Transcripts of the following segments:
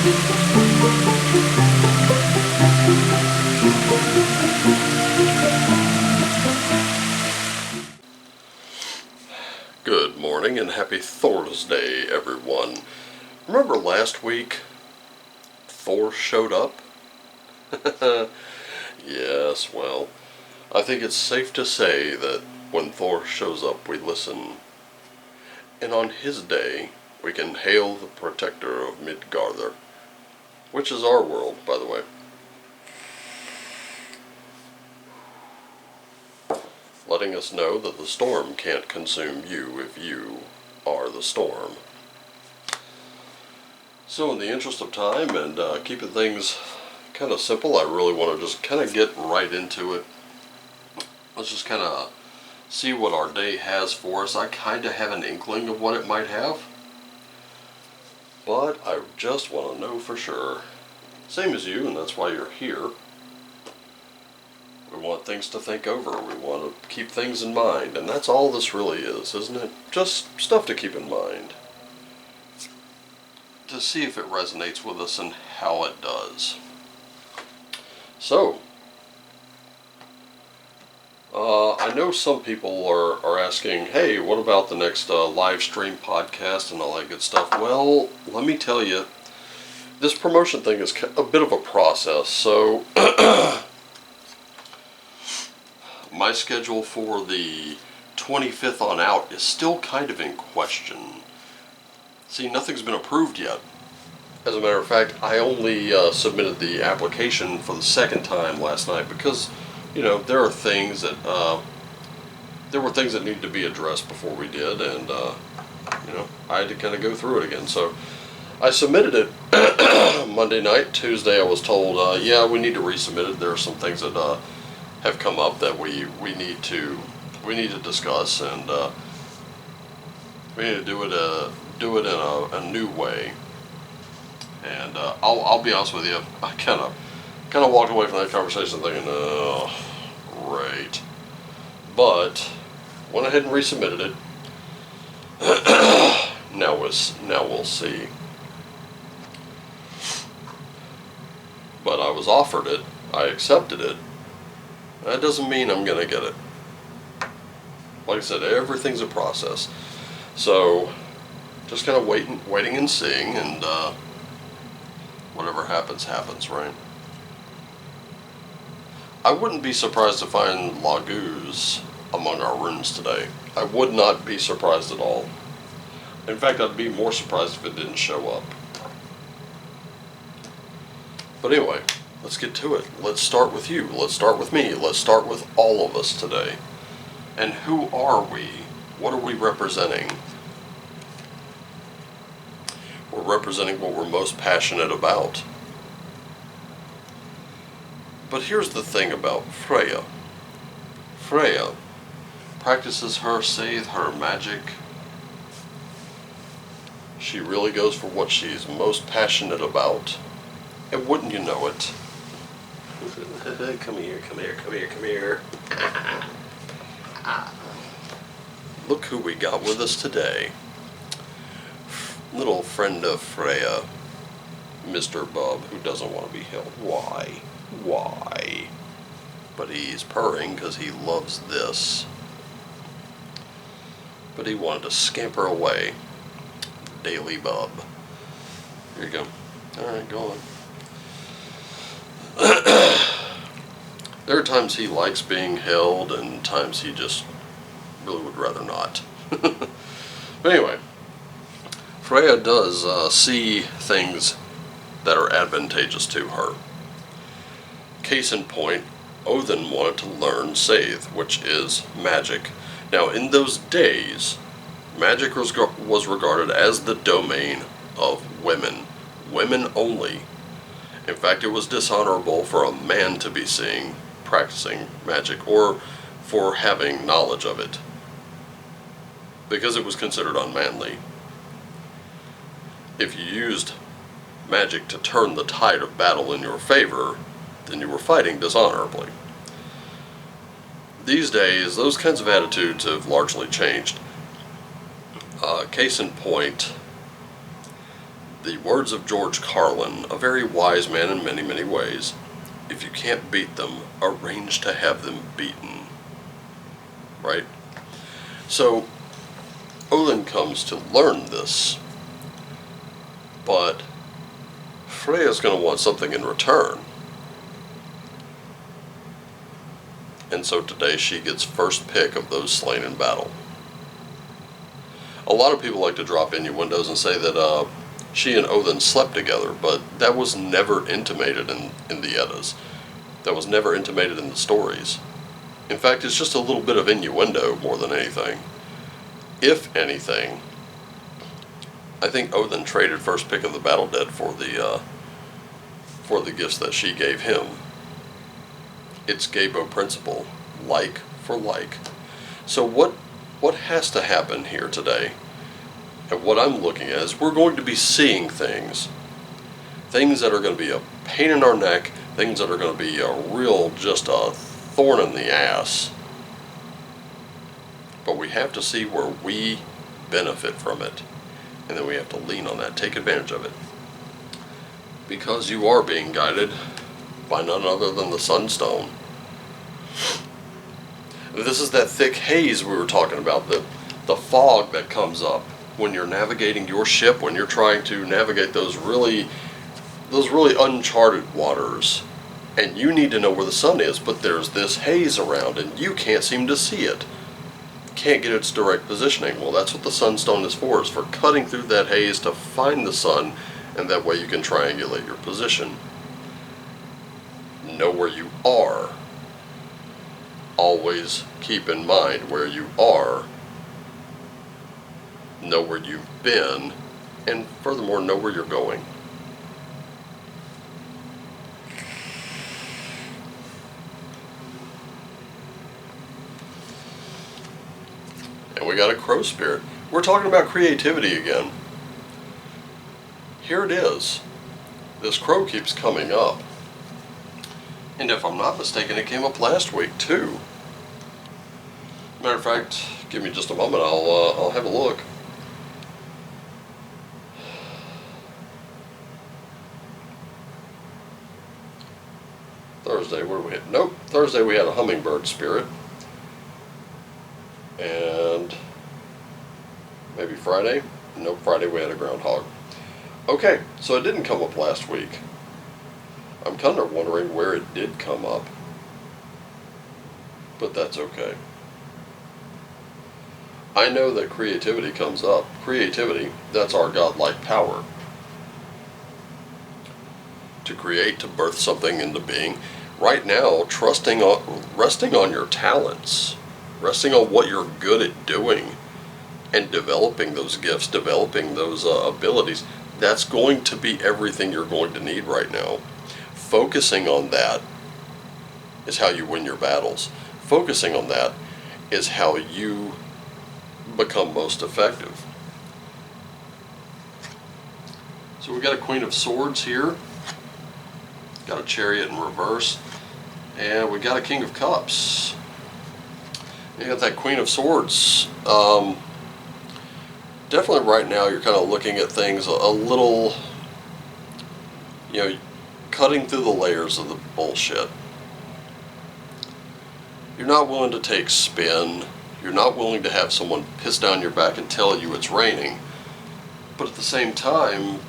Good morning and happy Thursday, everyone. Remember last week, Thor showed up? Yes, well, I think it's safe to say that when Thor shows up, we listen. And on his day, we can hail the protector of Midgardr, which is our world, by the way. Letting us know that the storm can't consume you if you are the storm. So in the interest of time and keeping things kind of simple, I really want to just kind of get right into it. Let's just kind of see what our day has for us. I kind of have an inkling of what it might have, but I just want to know for sure. Same as you, and that's why you're here. We want things to think over, we want to keep things in mind, and that's all this really is, isn't it? Just stuff to keep in mind. To see if it resonates with us and how it does. So, I know some people are asking, hey, what about the next live stream podcast and all that good stuff? Well, let me tell you, this promotion thing is a bit of a process, so my schedule for the 25th on out is still kind of in question. See, nothing's been approved yet. As a matter of fact, I only submitted the application for the second time last night because, you know, there were things that needed to be addressed before we did, and you know, I had to kind of go through it again. So I submitted it Monday night. Tuesday I was told, yeah, we need to resubmit it. There are some things that have come up that we need to discuss, and we need to do it in a new way. And I'll be honest with you, I kind of walked away from that conversation thinking, oh, great. But went ahead and resubmitted it. Now we'll see. But I was offered it. I accepted it. That doesn't mean I'm going to get it. Like I said, everything's a process. So, just kind of waiting and seeing, and whatever happens, happens, right? I wouldn't be surprised to find Lagoos among our runes today. I would not be surprised at all. In fact, I'd be more surprised if it didn't show up. But anyway, let's get to it. Let's start with you. Let's start with me. Let's start with all of us today. And who are we? What are we representing? We're representing what we're most passionate about. But here's the thing about Freya. Freya practices her scythe, her magic. She really goes for what she's most passionate about. And wouldn't you know it? Come here, come here, come here, come here. Look who we got with us today. Little friend of Freya, Mr. Bub, who doesn't want to be held. Why? Why? But he's purring because he loves this. But he wanted to scamper away. Daily Bub. Here you go. Alright, go on. There are times he likes being held, and times he just really would rather not. But anyway, Freya does see things that are advantageous to her. Case in point, Odin wanted to learn Scythe, which is magic. Now, in those days, magic was regarded as the domain of women. Women only. In fact, it was dishonorable for a man to be seen practicing magic, or for having knowledge of it, because it was considered unmanly. If you used magic to turn the tide of battle in your favor, then you were fighting dishonorably. These days, those kinds of attitudes have largely changed. Case in point, the words of George Carlin, a very wise man in many, many ways, if you can't beat them, arrange to have them beaten. Right? So, Odin comes to learn this, but Freya's going to want something in return. And so today she gets first pick of those slain in battle. A lot of people like to drop innuendos and say that she and Odin slept together, but that was never intimated in the Eddas. That was never intimated in the stories. In fact, it's just a little bit of innuendo more than anything. If anything, I think Odin traded first pick of the battle dead for the gifts that she gave him. It's Gabo principle, like for like. So what has to happen here today? And what I'm looking at is we're going to be seeing things that are going to be a pain in our neck, things that are going to be just a thorn in the ass. But we have to see where we benefit from it, and then we have to lean on that, take advantage of it. Because you are being guided by none other than the Sunstone. This is that thick haze we were talking about, the fog that comes up when you're navigating your ship, when you're trying to navigate those really uncharted waters. And you need to know where the sun is, but there's this haze around and you can't seem to see it. Can't get its direct positioning. Well, that's what the Sunstone is for cutting through that haze to find the sun, and that way you can triangulate your position. Know where you are. Always keep in mind where you are. Know where you've been, and furthermore, know where you're going. And we got a crow spirit. We're talking about creativity again. Here it is. This crow keeps coming up. And if I'm not mistaken, it came up last week too. Matter of fact, give me just a moment, I'll have a look. Thursday, where did we hit? Nope, Thursday we had a hummingbird spirit. And maybe Friday? Nope, Friday we had a groundhog. Okay, so it didn't come up last week. I'm kind of wondering where it did come up. But that's okay. I know that creativity comes up. Creativity, that's our godlike power. To create, to birth something into being. Right now, resting on your talents. Resting on what you're good at doing. And developing those gifts, developing those abilities. That's going to be everything you're going to need right now. Focusing on that is how you win your battles. Focusing on that is how you become most effective. So we got a Queen of Swords here. Got a Chariot in reverse. And we got a King of Cups. You got that Queen of Swords. Definitely right now you're kind of looking at things a little, cutting through the layers of the bullshit. You're not willing to take spin. You're not willing to have someone piss down your back and tell you it's raining. But at the same time,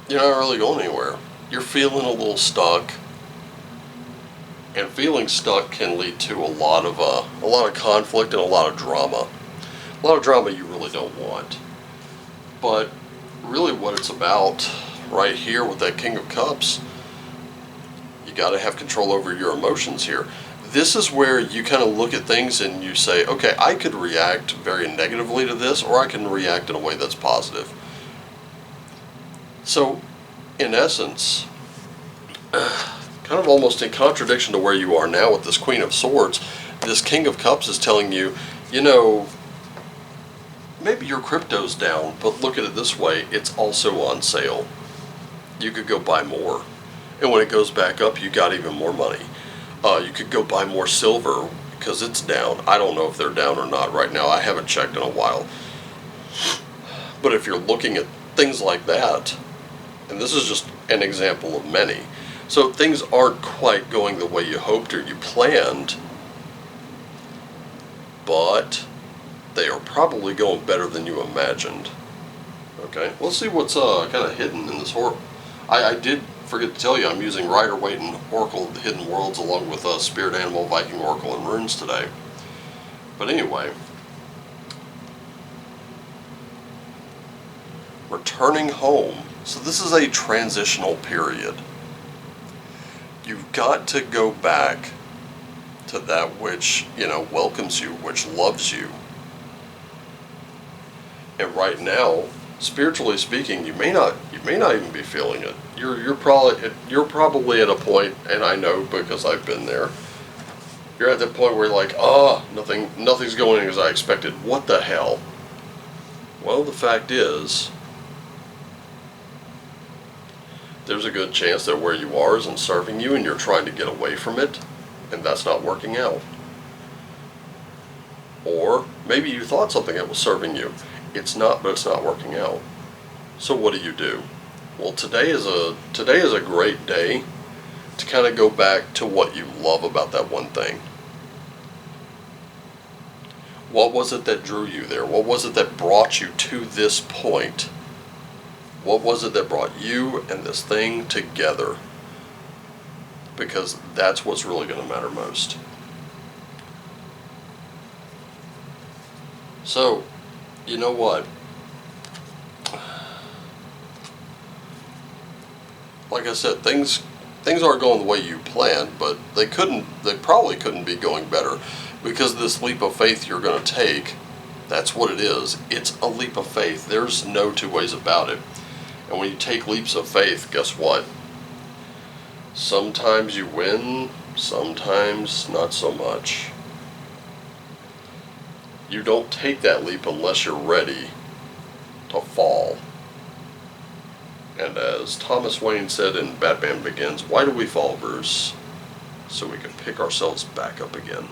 you're not really going anywhere. You're feeling a little stuck. And feeling stuck can lead to a lot of conflict and a lot of drama. A lot of drama you really don't want. But really what it's about right here with that King of Cups, you got to have control over your emotions here. This is where you kind of look at things and you say, okay, I could react very negatively to this, or I can react in a way that's positive. So, in essence, kind of almost in contradiction to where you are now with this Queen of Swords, this King of Cups is telling you, maybe your crypto's down, but look at it this way, it's also on sale. You could go buy more. And when it goes back up, you got even more money. You could go buy more silver because it's down. I don't know if they're down or not right now. I haven't checked in a while. But if you're looking at things like that. And this is just an example of many. So things aren't quite going the way you hoped or you planned, but they are probably going better than you imagined. Okay, let's see what's kind of hidden in this horror. I did forget to tell you, I'm using Rider-Waite and Oracle of the Hidden Worlds along with Spirit Animal, Viking Oracle, and Runes today. But anyway, returning home. So this is a transitional period. You've got to go back to that which, welcomes you, which loves you. And right now, spiritually speaking, you may not even be feeling it. You're probably at a point, and I know because I've been there. You're at that point where you're like, nothing's going as I expected. What the hell? Well, the fact is, there's a good chance that where you are isn't serving you, and you're trying to get away from it, and that's not working out. Or maybe you thought something that was serving you. It's not, but it's not working out. So what do? Well, today is a great day to kind of go back to what you love about that one thing. What was it that drew you there? What was it that brought you to this point? What was it that brought you and this thing together? Because that's what's really going to matter most. So, you know what? Like I said, things aren't going the way you planned, but they probably couldn't be going better, because this leap of faith you're going to take, that's what it is. It's a leap of faith. There's no two ways about it. And when you take leaps of faith, guess what? Sometimes you win, sometimes not so much. You don't take that leap unless you're ready to fall. And as Thomas Wayne said in Batman Begins, why do we fall, Bruce? So we can pick ourselves back up again.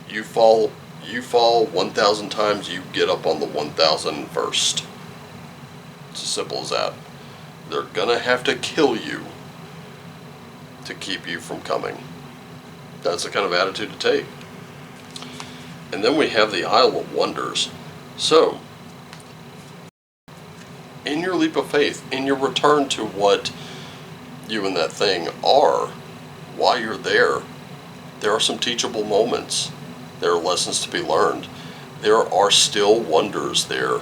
You fall 1,000 times, you get up on the 1,001st. It's as simple as that. They're gonna have to kill you to keep you from coming. That's the kind of attitude to take. And then we have the Isle of Wonders. So, in your leap of faith, in your return to what you and that thing are, while you're there are some teachable moments. There are lessons to be learned. There are still wonders there.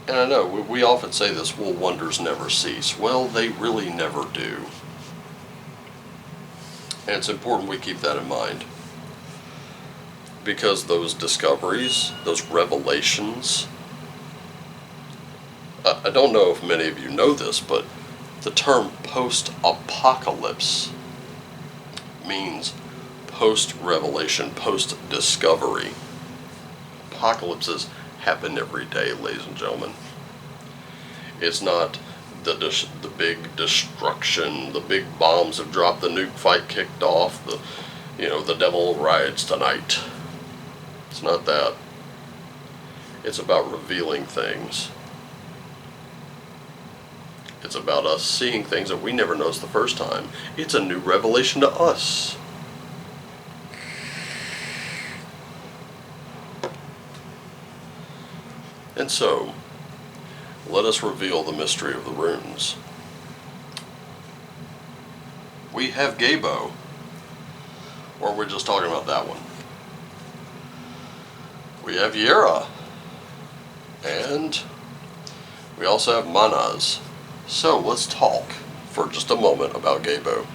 And I know, we often say this, will wonders never cease? Well, they really never do. And it's important we keep that in mind. Because those discoveries, those revelations, I don't know if many of you know this, but the term post-apocalypse means post-revelation, post-discovery. Apocalypses happen every day, ladies and gentlemen. It's not the big destruction, the big bombs have dropped, the nuke fight kicked off, the devil rides tonight. It's not that. It's about revealing things. It's about us seeing things that we never noticed the first time. It's a new revelation to us. And so, let us reveal the mystery of the runes. We have Gabo, or we're just talking about that one. We have Yera, and we also have Manaz. So let's talk for just a moment about Gabo.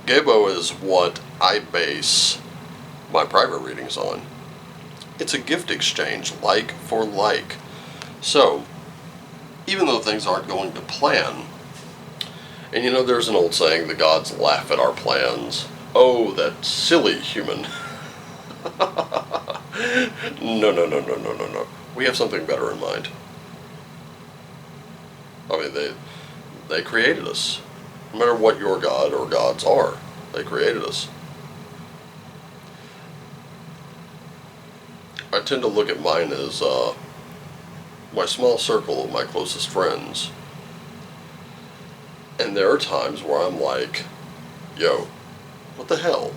Gabo is what I base my private readings on. It's a gift exchange, like for like. So, even though things aren't going to plan, and there's an old saying, the gods laugh at our plans. Oh, that silly human. No. We have something better in mind. I mean, they created us. No matter what your god or gods are, they created us. I tend to look at mine as my small circle of my closest friends. And there are times where I'm like, yo, what the hell?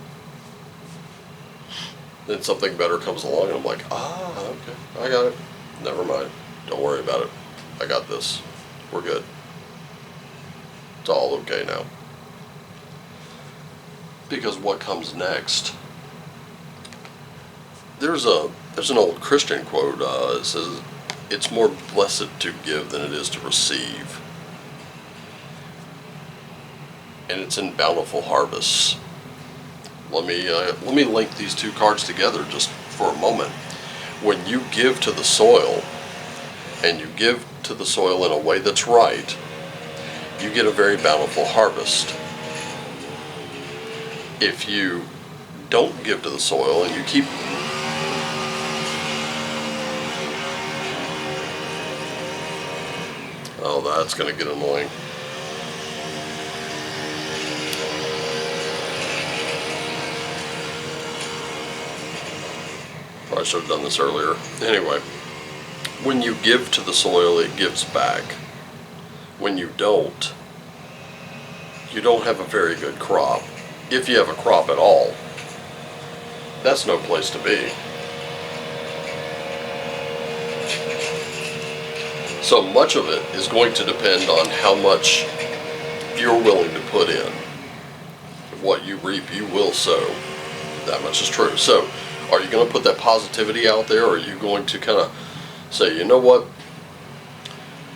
Then something better comes along and I'm like, okay, I got it. Never mind. Don't worry about it. I got this. We're good. It's all okay now. Because what comes next? There's an old Christian quote. It says, "It's more blessed to give than it is to receive." And it's in Bountiful Harvest. Let me link these two cards together just for a moment. When you give to the soil, and you give to the soil in a way that's right, you get a very bountiful harvest. If you don't give to the soil and you keep that's going to get annoying. Probably should have done this earlier. Anyway, when you give to the soil, it gives back. When you don't have a very good crop. If you have a crop at all, that's no place to be. So much of it is going to depend on how much you're willing to put in. What you reap, you will sow. That much is true. So, are you going to put that positivity out there, or are you going to kind of say, you know what,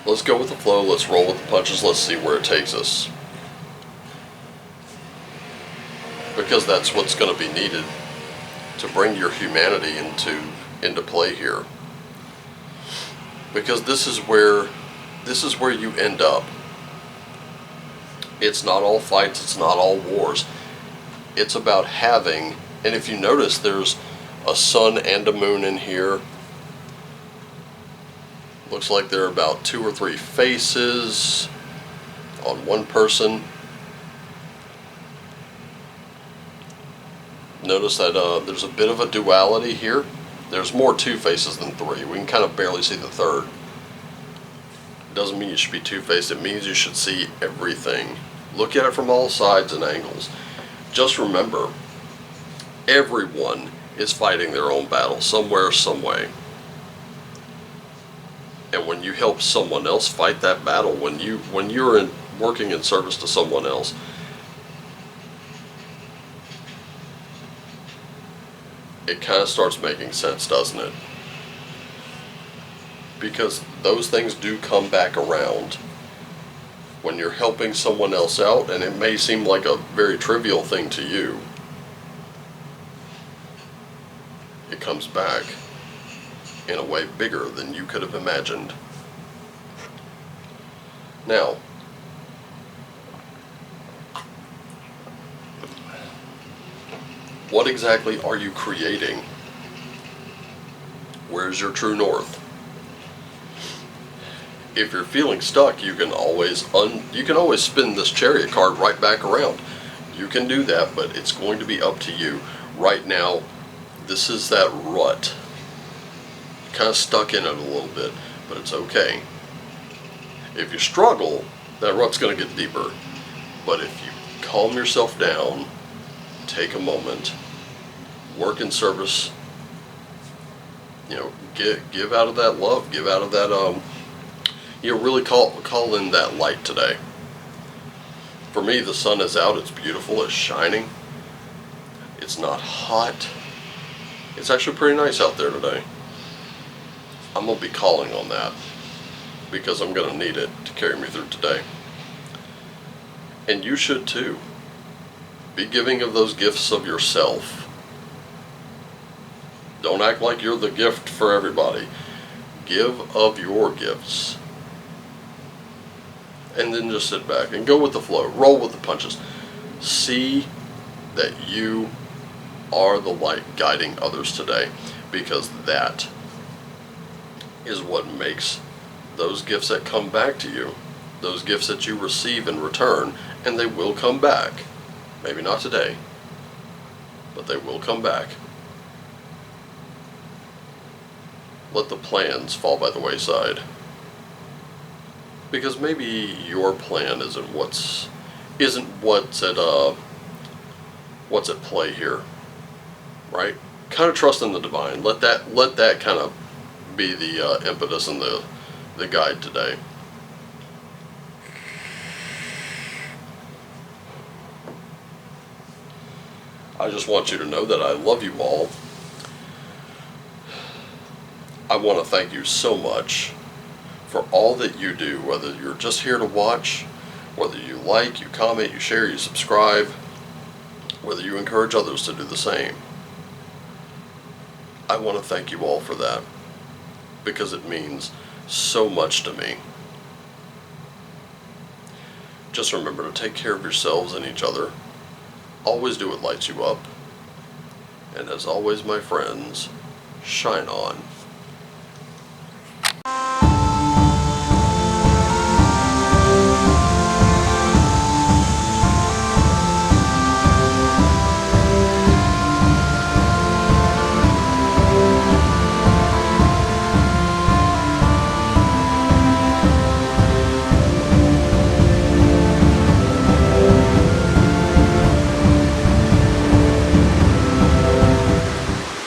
let's go with the flow, let's roll with the punches, let's see where it takes us? Because that's what's going to be needed to bring your humanity into play here. Because this is where you end up. It's not all fights, it's not all wars. It's about having, and if you notice, there's a sun and a moon in here. Looks like there are about 2 or 3 faces on one person. Notice that there's a bit of a duality here. There's more 2 faces than 3. We can kind of barely see the third. It doesn't mean you should be two-faced. It means you should see everything. Look at it from all sides and angles. Just remember, everyone is fighting their own battle somewhere, some way. And when you help someone else fight that battle, when you're working in service to someone else, it kind of starts making sense, doesn't it? Because those things do come back around. When you're helping someone else out, and it may seem like a very trivial thing to you, it comes back in a way bigger than you could have imagined. Now, what exactly are you creating? Where's your true north? If you're feeling stuck, you can always spin this Chariot card right back around. You can do that, but it's going to be up to you. Right now, this is that rut. Kind of stuck in it a little bit, but it's okay. If you struggle, that rut's going to get deeper. But if you calm yourself down, take a moment, work in service, give out of that love, give out of that, really call in that light today. For me, the sun is out, it's beautiful, it's shining, it's not hot, it's actually pretty nice out there today. I'm going to be calling on that, because I'm going to need it to carry me through today. And you should too. Be giving of those gifts of yourself. Don't act like you're the gift for everybody. Give of your gifts. And then just sit back and go with the flow. Roll with the punches. See that you are the light guiding others today, because that is what makes those gifts that come back to you, those gifts that you receive in return, and they will come back. Maybe not today, but they will come back. let the plans fall by the wayside. Because maybe your plan isn't what's at play here, right? Kind of trust in the divine. Let that kind of be the impetus and the guide today. I just want you to know that I love you all. I want to thank you so much for all that you do, whether you're just here to watch, whether you like, you comment, you share, you subscribe, whether you encourage others to do the same. I want to thank you all for that, because it means so much to me. Just remember to take care of yourselves and each other. Always do what lights you up. And as always, my friends, shine on.